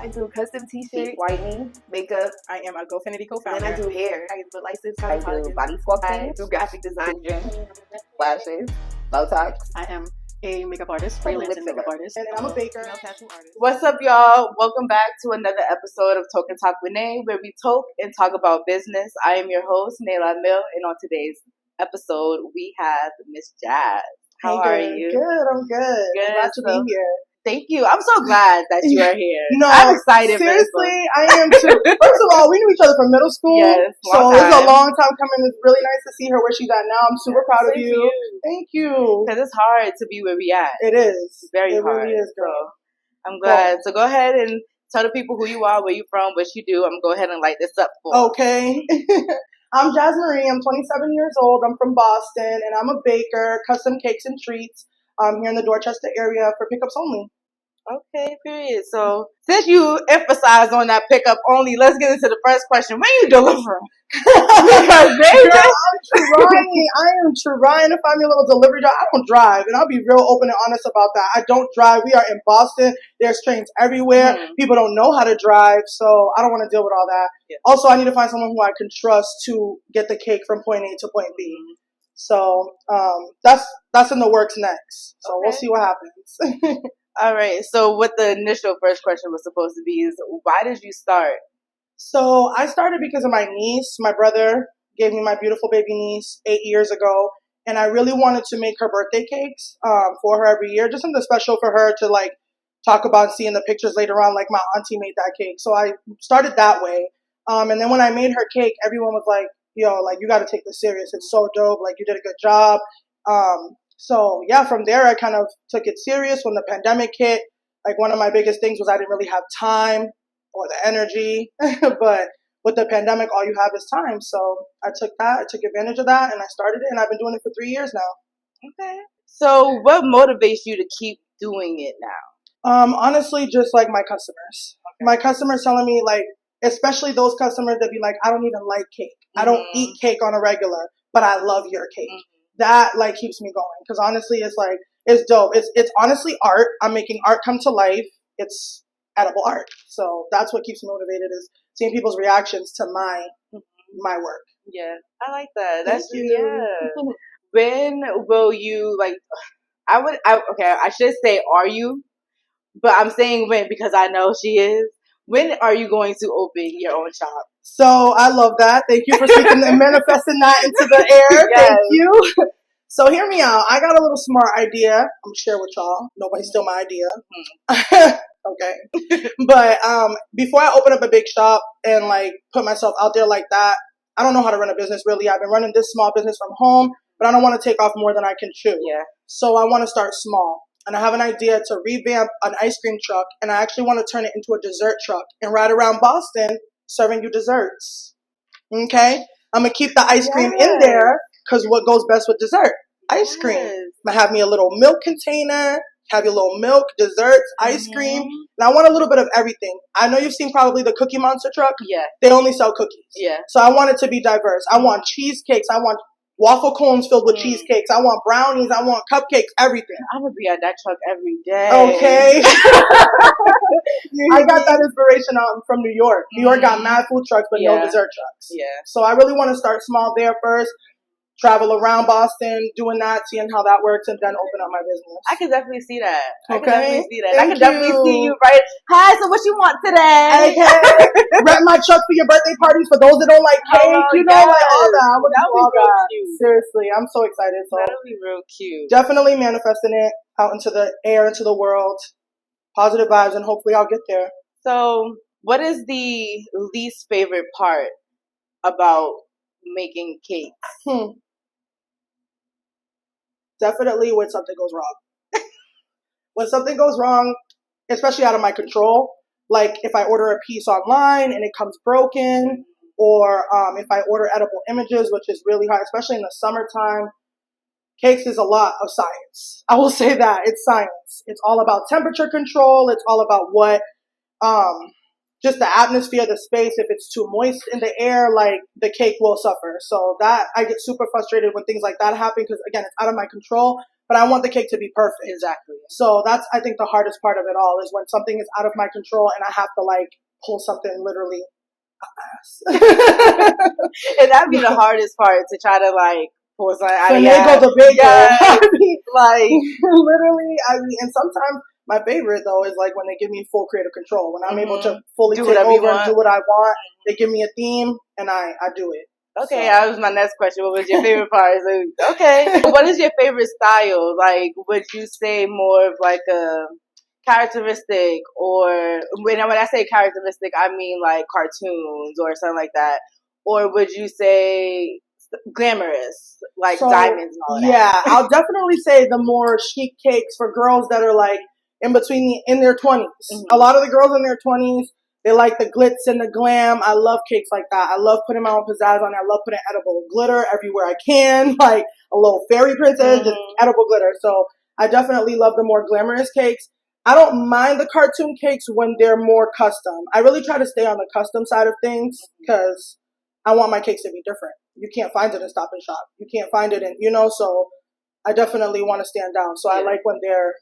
I do custom t-shirts, whitening, makeup. I am a GoFinity co-founder. And I do hair. I do licensed I do body sculpting. I do graphic design, lashes, Botox. I am a makeup artist, freelance makeup artist. And I'm a baker. Tattoo artist. What's up, y'all? Welcome back to another episode of Toke and Talk with Nae, where we talk and talk about business. I am your host, Nae LaMill, and on today's episode, we have Miss Jazz. How are you? Good, I'm good. Glad to be here. Thank you. I'm so glad that you are here. No, I'm excited. Seriously, I am too. First of all, we knew each other from middle school. Yes, so it's a long time coming. It's really nice to see her where she's at now. I'm super proud of you. Thank you. Because it's hard to be where we at. It is. It's very hard. It really is, girl. So I'm glad. So go ahead and tell the people who you are, where you from, what you do. I'm going to go ahead and light this up for you. Okay. I'm Jazz Marie. I'm 27 years old. I'm from Boston, and I'm a baker, custom cakes and treats here in the Dorchester area for pickups only. Okay, period. So since you emphasize on that pickup only, let's get into the first question. When you delivering? Because baby, I am trying to find me a little delivery job. I don't drive, and I'll be real open and honest about that. I don't drive. We are in Boston. There's trains everywhere. Mm-hmm. People don't know how to drive, so I don't want to deal with all that. Yeah. Also, I need to find someone who I can trust to get the cake from point A to point B. Mm-hmm. So that's in the works next. So We'll see what happens. All right. So what the initial first question was supposed to be is, why did you start? So I started because of my niece. My brother gave me my beautiful baby niece 8 years ago, and I really wanted to make her birthday cakes for her every year, just something special for her to like talk about and see in the pictures later on, like my auntie made that cake. So I started that way. And then when I made her cake, everyone was like, yo, like, you got to take this serious. It's so dope. Like, you did a good job. So yeah, from there, I kind of took it serious when the pandemic hit. Like, one of my biggest things was I didn't really have time or the energy, but with the pandemic, all you have is time. So I took advantage of that, and I started it, and I've been doing it for 3 years now. Okay. So what motivates you to keep doing it now? Honestly, just like my customers. Okay. My customers telling me, like, especially those customers that be like, I don't even like cake. Mm-hmm. I don't eat cake on a regular, but I love your cake. Mm-hmm. That like keeps me going, because honestly, it's like, it's dope. It's honestly art. I'm making art come to life. It's edible art. So that's what keeps me motivated, is seeing people's reactions to my work. Yeah, I like that. That's yeah. When will you I should say are you, but I'm saying when because I know she is. When are you going to open your own shop? So I love that. Thank you for speaking and manifesting that into the air. Yes. Thank you. So hear me out. I got a little smart idea. I'm going to share with y'all. Nobody steal my idea. Mm-hmm. Okay. But before I open up a big shop and like put myself out there like that, I don't know how to run a business really. I've been running this small business from home, but I don't want to take off more than I can chew. Yeah. So I want to start small. And I have an idea to revamp an ice cream truck, and I actually want to turn it into a dessert truck and ride around Boston serving you desserts. Okay? I'm going to keep the ice cream in there, because what goes best with dessert? Ice cream. I'm going to have me a little milk container, have your little milk, desserts, ice cream. And I want a little bit of everything. I know you've seen probably the Cookie Monster truck. Yeah. They only sell cookies. Yeah. So I want it to be diverse. I want cheesecakes. I want waffle cones filled with cheesecakes. I want brownies. I want cupcakes. Everything. I'm gonna be at that truck every day. Okay. I got that inspiration from New York. New York got mad food trucks, but no dessert trucks. Yeah. So I really want to start small there first. Travel around Boston, doing that, seeing how that works, and then open up my business. I can definitely see that. Okay. I can definitely see that. Thank I can definitely see you right. Hi, so what you want today? Okay. Rent my truck for your birthday parties for those that don't like cake. Like all that. I would do all that. Cute. Seriously, I'm so excited. So that'll be real cute. Definitely manifesting it out into the air, into the world. Positive vibes, and hopefully I'll get there. So, what is the least favorite part about making cakes? Definitely when something goes wrong. When something goes wrong, especially out of my control, like if I order a piece online and it comes broken, or if I order edible images, which is really hard, especially in the summertime. Cakes is a lot of science. I will say that. It's science. It's all about temperature control. It's all about what just the atmosphere, the space. If it's too moist in the air, like the cake will suffer. So that I get super frustrated when things like that happen, because again, it's out of my control. but I want the cake to be perfect. Exactly. So that's, I think, the hardest part of it all is when something is out of my control and I have to like pull something literally and that'd be the hardest part, to try to like pull something out of your finagle the bagel. Yes. I mean, like literally, I mean, and sometimes my favorite though is like when they give me full creative control, when I'm able to fully take over and do what I want. They give me a theme and I do it. Okay, that was my next question. What was your favorite part? So, okay. What is your favorite style? Like, would you say more of like a characteristic, or when I say characteristic, I mean like cartoons or something like that? Or would you say glamorous, like diamonds and all that? Yeah, I'll definitely say the more chic cakes for girls that are like in their 20s. A lot of the girls in their 20s, they like the glitz and the glam. I love cakes like that. I love putting my own pizzazz on it. I love putting edible glitter everywhere I can, like a little fairy princess, just edible glitter. So I definitely love the more glamorous cakes. I don't mind the cartoon cakes when they're more custom. I really try to stay on the custom side of things because I want my cakes to be different. You can't find it in Stop and Shop. You can't find it in, so I definitely want to stand down. So I like when they're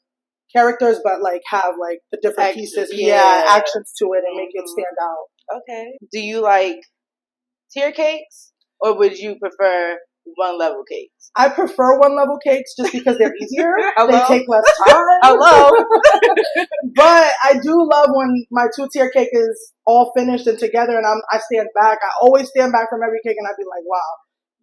characters, but like have like the different pieces, actions to it and make it stand out. Okay. Do you like tier cakes, or would you prefer one level cakes? I prefer one level cakes just because they're easier. They take less time. Hello. But I do love when my 2-tier cake is all finished and together and I stand back. I always stand back from every cake and I'd be like, wow,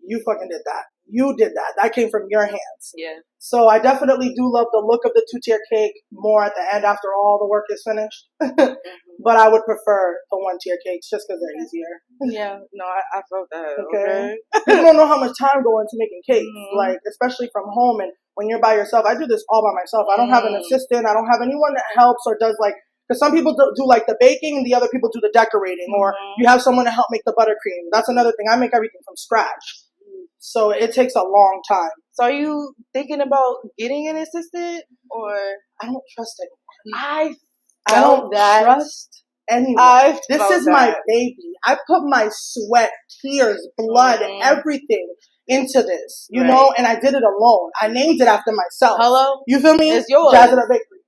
you fucking did that. You did that. That came from your hands. Yeah. So I definitely do love the look of the 2-tier cake more at the end after all the work is finished. But I would prefer the 1-tier cakes just because they're easier. Yeah. No, I felt that. Okay. People don't know how much time goes into making cakes, like especially from home. And when you're by yourself, I do this all by myself. I don't have an assistant. I don't have anyone that helps or does like, because some people do like the baking and the other people do the decorating, or you have someone to help make the buttercream. That's another thing. I make everything from scratch. So it takes a long time. So are you thinking about getting an assistant, or? I don't trust anyone. I don't trust anyone. This is my baby. I put my sweat, tears, blood, everything into this, you know, and I did it alone. I named it after myself. Hello? You feel me? It's yours. JazzItUp Bakery.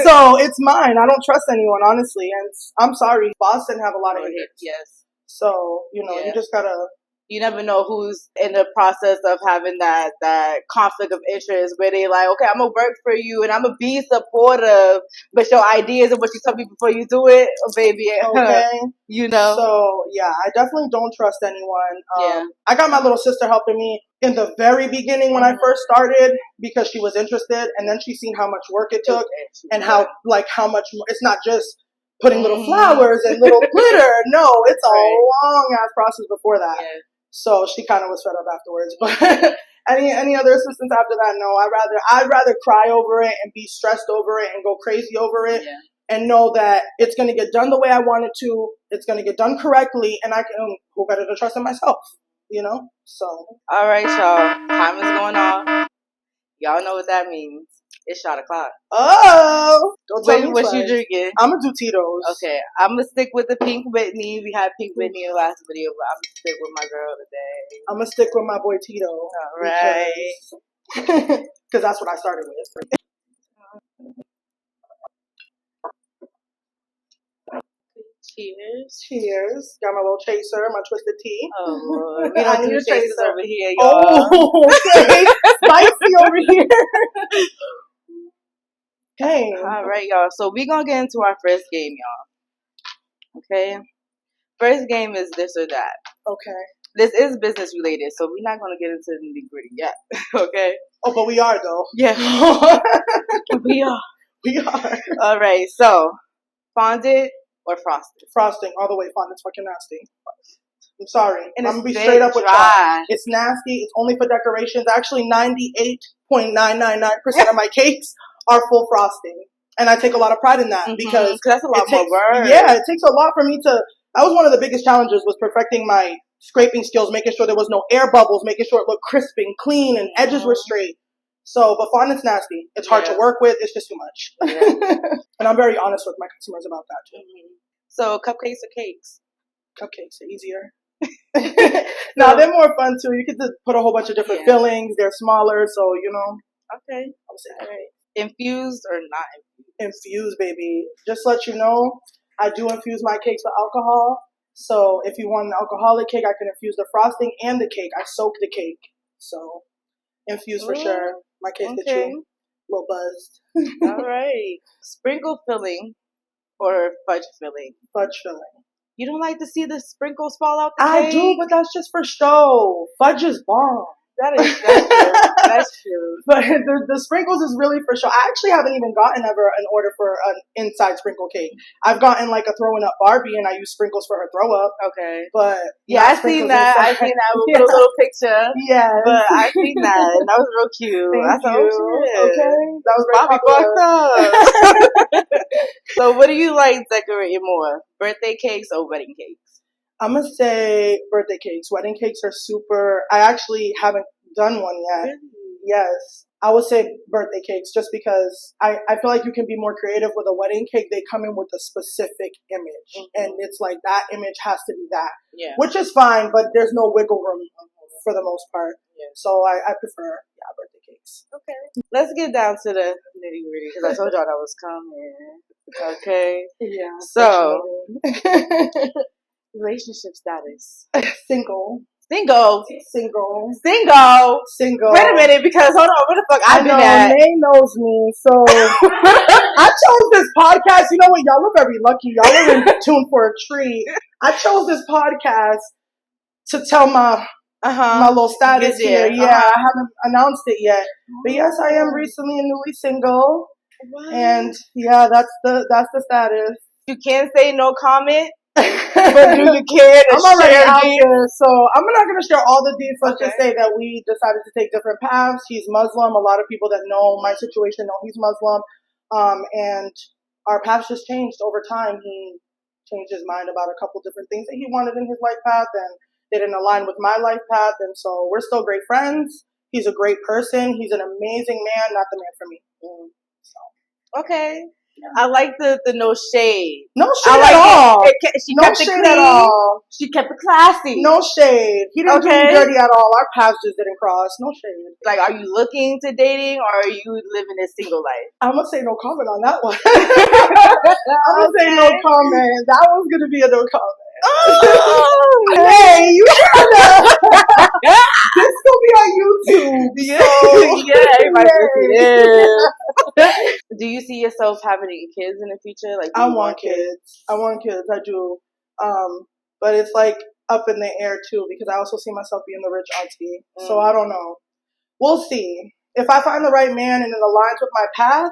So it's mine. I don't trust anyone, honestly. And I'm sorry, Boston have a lot of hits. Yes. So, you just gotta... You never know who's in the process of having that conflict of interest where they like, okay, I'm going to work for you and I'm going to be supportive, but your ideas and what you tell me before you do it, oh, baby. Okay. So, yeah, I definitely don't trust anyone. I got my little sister helping me in the very beginning when I first started because she was interested, and then she seen how much work it took and how much more, it's not just putting little flowers and little glitter. No, it's a long ass process before that. Yeah. So she kind of was fed up afterwards. But any other assistants after that, no. I'd rather cry over it and be stressed over it and go crazy over it, and know that it's going to get done the way I want it to. It's going to get done correctly, and I can who better to trust in myself, So. All right, y'all. Time is going on. Y'all know what that means. It's shot o'clock. Oh! Don't tell me what you drinking? I'm going to do Tito's. Okay. I'm going to stick with the Pink Whitney. We had Pink Whitney in the last video, but I'm going to stick with my girl today. I'm going to stick with my boy Tito. All right. Because that's what I started with. Cheers. Cheers. Got my little chaser, my twisted tea. Oh, Lord. We don't do chasers over here, y'all. Oh, okay. Spicy over here. Dang. All right, y'all. So we're going to get into our first game, y'all. Okay? First game is this or that. Okay. This is business related, so we're not going to get into the nitty gritty yet. Okay? Oh, but we are, though. Yeah. We are. We are. All right. So, fondant or frosted? Frosting. All the way. Fondant's fucking nasty. I'm sorry. And I'm going to be straight up with y'all. It's nasty. It's only for decorations. Actually, 98.999% of my cakes are full frosting. And I take a lot of pride in that because that's a lot more work. Yeah, it takes a lot for me to... That was one of the biggest challenges, was perfecting my scraping skills, making sure there was no air bubbles, making sure it looked crisp and clean and edges were straight. So, but fondant's nasty. It's hard to work with. It's just too much. Yeah. And I'm very honest with my customers about that too. So, cupcakes or cakes? Cupcakes are easier. No, they're more fun too. You could just put a whole bunch of different fillings. They're smaller, so you know. Okay. I would say all right. Infused or not infused? Infused, baby. Just to let you know, I do infuse my cakes with alcohol. So if you want an alcoholic cake, I can infuse the frosting and the cake. I soak the cake. So infused for sure. My cakes get you a little buzzed. All right. Sprinkle filling or fudge filling? Fudge filling. You don't like to see the sprinkles fall out the cake? I do, but that's just for show. Fudge is bomb. That's true. That's true. But the sprinkles is really for show. I actually haven't even gotten ever an order for an inside sprinkle cake. I've gotten like a throwing up Barbie and I use sprinkles for her throw up. Okay. But yeah, I seen that. I seen that. We'll put a little picture. Yeah. But I seen that. And that was real cute. Thank you. Okay. That was Bobby fucked up. So what do you like decorating more? Birthday cakes or wedding cakes? I'm going to say birthday cakes. Wedding cakes are super. I actually haven't done one yet. Really? Yes. I would say birthday cakes just because I feel like you can be more creative with a wedding cake. They come in with a specific image. And it's like that image has to be that. Yeah. Which is fine, but there's no wiggle room for the most part. Yeah. So I prefer birthday cakes. Okay. Let's get down to the nitty gritty because I told y'all that was coming. Okay. Yeah. So, relationship status. Single. Single. Single. Single. Single. Wait a minute, because hold on, where the fuck I've been at? Nae knows me, so I chose this podcast. You know what? Y'all are very lucky. Y'all are in tune for a treat. I chose this podcast to tell my little status here. Yeah, I haven't announced it yet, but yes, I am recently and newly single. What? And yeah, that's the status. You can't say no comment. But do you care to I'm already share out there, so I'm not going to share all the deets. Let's just say that we decided to take different paths. He's Muslim. A lot of people that know my situation know he's Muslim. And our paths just changed over time. He changed his mind about a couple different things that he wanted in his life path, and they didn't align with my life path. And so we're still great friends. He's a great person. He's an amazing man, not the man for me. So. Okay. I like the no shade. No shade at all. She kept it clean. At all. She kept it classy. No shade. He didn't do me dirty at all. Our paths just didn't cross. No shade. Like, are you looking to dating or are you living a single life? I'm going to say no comment on that one. I'm going to say no comment. That one's going to be a no comment. Oh, hey, you trying to... This gonna be on YouTube. Do you see yourself having any kids in the future? Like, I want kids. I do. But it's like up in the air too because I also see myself being the rich auntie. So I don't know. We'll see. If I find the right man and it aligns with my path,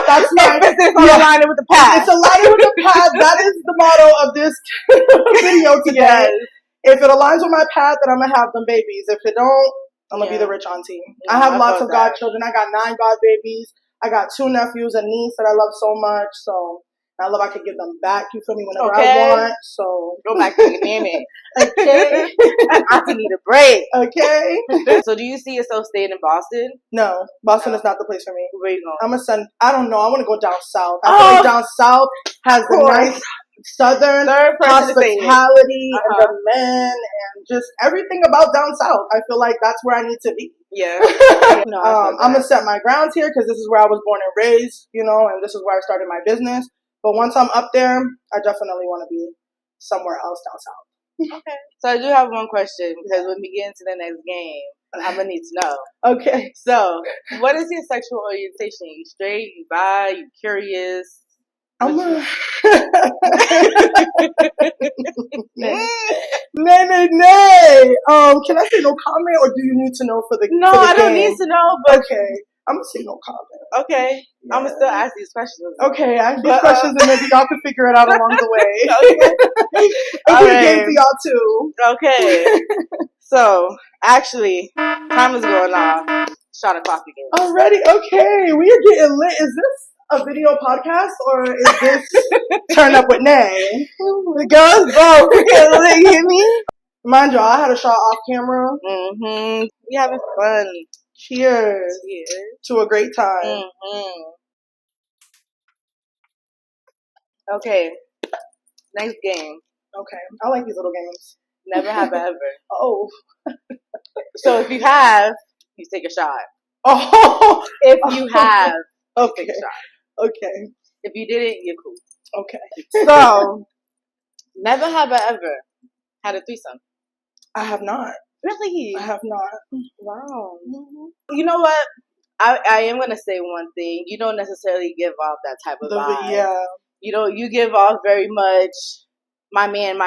that's my aligning with the path. It's aligning with the path. That is the motto of this video today. Yes. If it aligns with my path, then I'm gonna have them babies. If it don't, I'm gonna be the rich auntie. I have lots of godchildren. I got 9 god babies. I got 2 nephews, a niece that I love so much. So I love I could give them back. You feel me? Whenever I want. So go back to your mammy. Okay. Auntie need a break. Okay. So do you see yourself staying in Boston? No, Boston is not the place for me. Where you going? I'm a son. I don't know. I want to go down south. I feel like down south has the nice southern hospitality and the men and just everything about down south. I feel like that's where I need to be. Yeah. No, I'm gonna set my grounds here because this is where I was born and raised, you know, and this is where I started my business. But once I'm up there, I definitely want to be somewhere else down south. Okay. So I do have one question because when we get into the next game, I'm gonna need to know. Okay. So, what is your sexual orientation? You straight? You bi? You curious? Nay. Can I say no comment, or do you need to know for the? No, for the I don't game? need to know. But okay, I'm gonna say no comment. Okay, yeah. I'm gonna still ask these questions. Okay, ask these questions, and maybe y'all can figure it out along the way. Okay, it'll be a game for y'all too. Okay. So, actually, time is going off. Shot o'clock again. Already? Okay, we are getting lit. Is this a video podcast or is this Turn Up with Nae? The girls both. You hear me? Mind y'all, I had a shot off camera. Mm-hmm. We having fun. Cheers. Cheers. To a great time. Mm-hmm. Okay. Next game. Okay. I like these little games. Never have I ever. Oh. So if you have, you take a shot. Oh. If you have, okay. take a shot. Okay. If you didn't, you're cool. Okay. So, never have I ever had a threesome. I have not. Really? I have not. Wow. Mm-hmm. You know what? I am going to say one thing. You don't necessarily give off that type of vibe. Yeah. You give off very much, my man.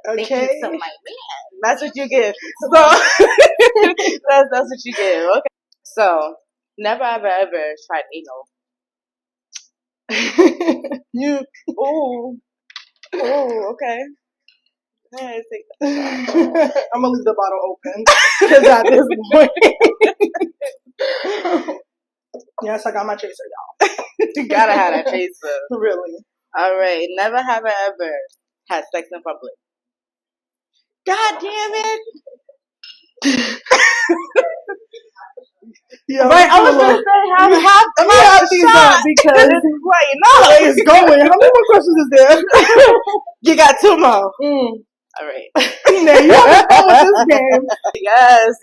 Okay. Thank you to my man. That's what you give. So, that's what you give. Okay. So, never have I ever tried anal. You. Oh, okay. Yeah, I'm gonna leave the bottle open because at this point, yes, I got my chaser, y'all. You gotta have that chaser. Really. All right. Never have I ever had sex in public. God damn it! Yeah, right, I was gonna say let me have these up because the way it's going. How many more questions is there? You got 2 more. All right. Now you have fun with this game. Yes,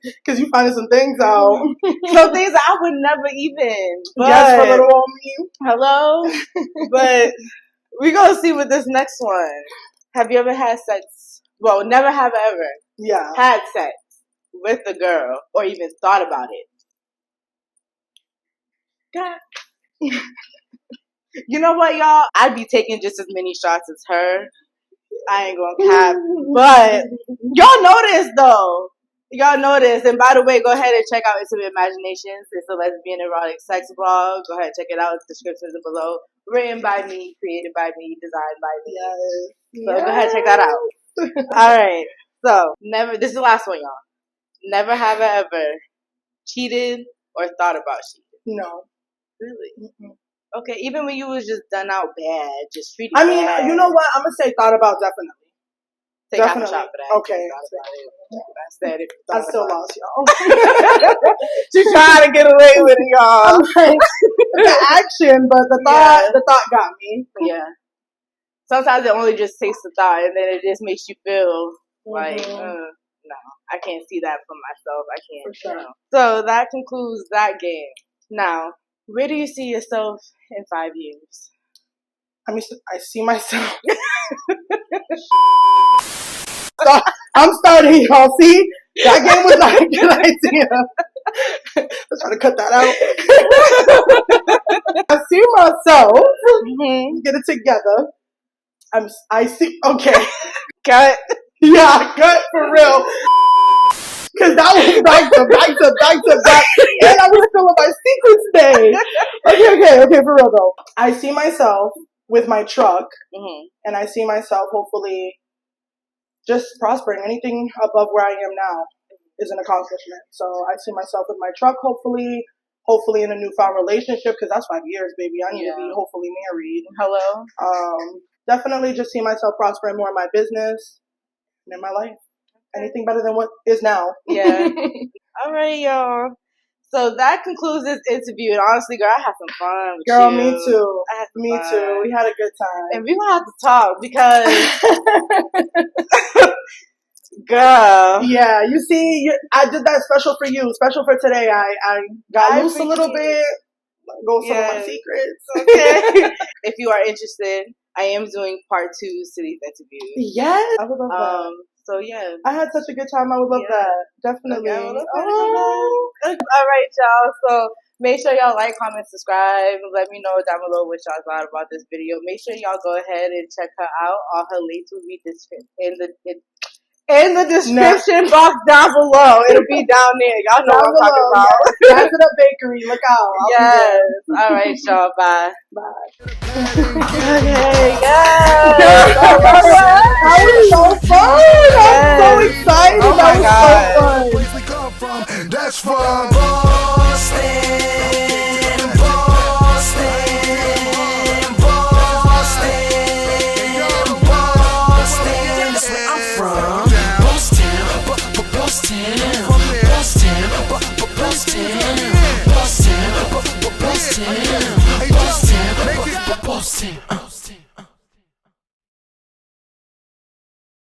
because you finding some things out. Some things I would never even. Yes, for little old me. Hello, but we gonna see with this next one. Have you ever had sex? Well, never have I ever. Yeah. Had sex with a girl or even thought about it. God. You know what, y'all? I'd be taking just as many shots as her. I ain't gonna cap. But y'all know this, though. Y'all know this. And by the way, go ahead and check out Intimate Imaginations. It's a lesbian erotic sex blog. Go ahead and check it out. The descriptions are below. Written by me, created by me, designed by me. Yes. So go ahead and check that out. All right. So, this is the last one, y'all. Never have I ever cheated or thought about cheating. No. Really? Mm-mm. Okay, even when you was just done out bad, just treated I mean, bad. you know what? I'm going to say thought about definitely. Take half a shot for that. Okay. I said it. I still lost, y'all. She's trying to get away with it, y'all. I'm like, the action, but the thought got me. Yeah. Sometimes it only just takes the thought, and then it just makes you feel like, no, I can't see that for myself. I can't. For sure. You know. So that concludes that game. Now, where do you see yourself in 5 years? I mean, I see myself. So, I'm starting, y'all. See? That game was not a good idea. Let's try to cut that out. I see myself. Get it together. I see. Okay. Cut. Yeah, cut for real. Because that was back to back. And I was still on my secret stage. Okay, for real though. I see myself with my truck, and I see myself hopefully just prospering. Anything above where I am now is an accomplishment. So I see myself with my truck, hopefully in a newfound relationship, because that's 5 years, baby. I need to be hopefully married. Hello. Definitely just see myself prospering more in my business and in my life. Anything better than what is now. Yeah. All right, y'all. So that concludes this interview. And honestly, girl, I had some fun with girl, you. me too. I had some me fun. too. We had a good time. And we're going to have to talk because... Girl. Yeah, you see, I did that special for you. Special for today. I got loose a little bit. Go some of my secrets. Okay. If you are interested, I am doing part 2 to these interviews. Yes. I would love that. So yeah. I had such a good time. I would love that. Definitely. Okay, all right, y'all. So make sure y'all like, comment, subscribe. Let me know down below what y'all thought about this video. Make sure y'all go ahead and check her out. All her links will be in the description box down below. It'll be down there. Y'all know what I'm talking about. JazzItUp Bakery. Look out. Yes. All right, y'all. Bye. Okay, yes. That was so fun. I'm so excited. Oh my God. So fun. Where we come from, that's from Boston.